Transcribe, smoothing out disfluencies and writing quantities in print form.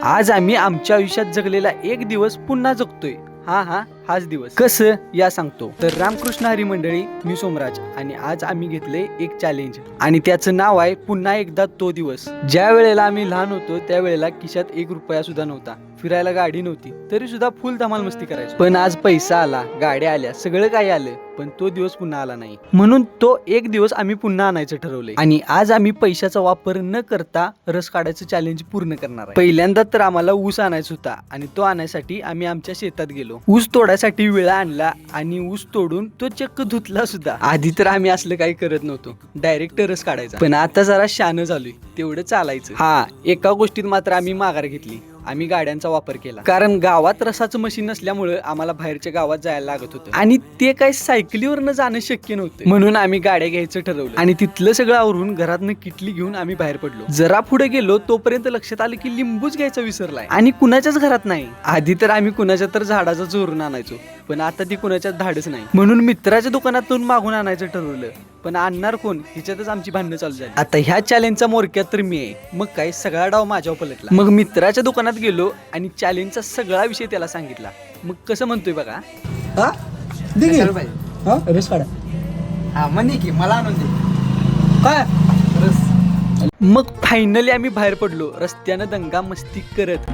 आज आम्ही आमच्या आयुष्यात जगलेला एक दिवस पुन्हा जगतोय. हाच दिवस कसं या सांगतो. तर रामकृष्ण हरी मंडळी, मी सोमराज आणि आज आम्ही घेतले एक चॅलेंज आणि त्याचं नाव आहे पुन्हा एकदा तो दिवस. ज्या वेळेला आम्ही लहान होतो त्यावेळेला खिशात 1 रुपया सुद्धा नव्हता, फिरायला गाडी नव्हती, तरी सुद्धा फुल धमाल मस्ती करायचो. पण आज पैसा आला, गाड्या आल्या, सगळं काही आलं, पण तो दिवस पुन्हा आला नाही. म्हणून तो एक दिवस आम्ही पुन्हा आणायचं ठरवलंय आणि आज आम्ही पैशाचा वापर न करता रस काढायचं चॅलेंज पूर्ण करणार आहे. पहिल्यांदा तर आम्हाला ऊस आणायचा होता आणि तो आणायसाठी आम्ही आमच्या शेतात गेलो. ऊस तोडायसाठी विळा आणला आणि ऊस तोडून तो चक्क धुतला सुद्धा. आधी तर आम्ही असलं काही करत नव्हतो, डायरेक्ट रस काढायचा. पण आता जरा शहाणं झालोय, तेवढं चालायचं. एका गोष्टीत मात्र आम्ही माघार घेतली. आम्ही गाड्यांचा वापर केला, कारण गावात रसाचं मशीन नसल्यामुळे आम्हाला बाहेरच्या गावात जायला लागत होतं आणि ते काही सायकलीवरनं जाणं शक्य नव्हतं. म्हणून आम्ही गाड्या घ्यायचं ठरवलं आणि तिथलं सगळं आवरून घरातनं किटली घेऊन आम्ही बाहेर पडलो. जरा पुढे गेलो तोपर्यंत लक्षात आलं की लिंबूच घ्यायचा विसरलाय आणि कुणाच्याच घरात नाही. आधी तर आम्ही कुणाच्या तर झाडाचा चोरून आणायचो, पण आता ती कुणाच्याच धाडच नाही. म्हणून मित्राच्या दुकानातून मागून आणायचं ठरवलं, पण आणणार कोण ह्याच्यातच आमची भांडणं चालू झाली. आता ह्या चॅलेंजचा मोरक्यात तर मी आहे. मग काय, सगळा डाव माझ्यावर पलटला. मग मित्राच्या दुकानात गेलो आणि चॅलेंजचा सगळा विषय त्याला सांगितला. मग कसं म्हणतोय बघा. रस काढा. म्हणे की मला आणून दे काय रस. मग फायनली आम्ही बाहेर पडलो. रस्त्यानं दंगा मस्ती करत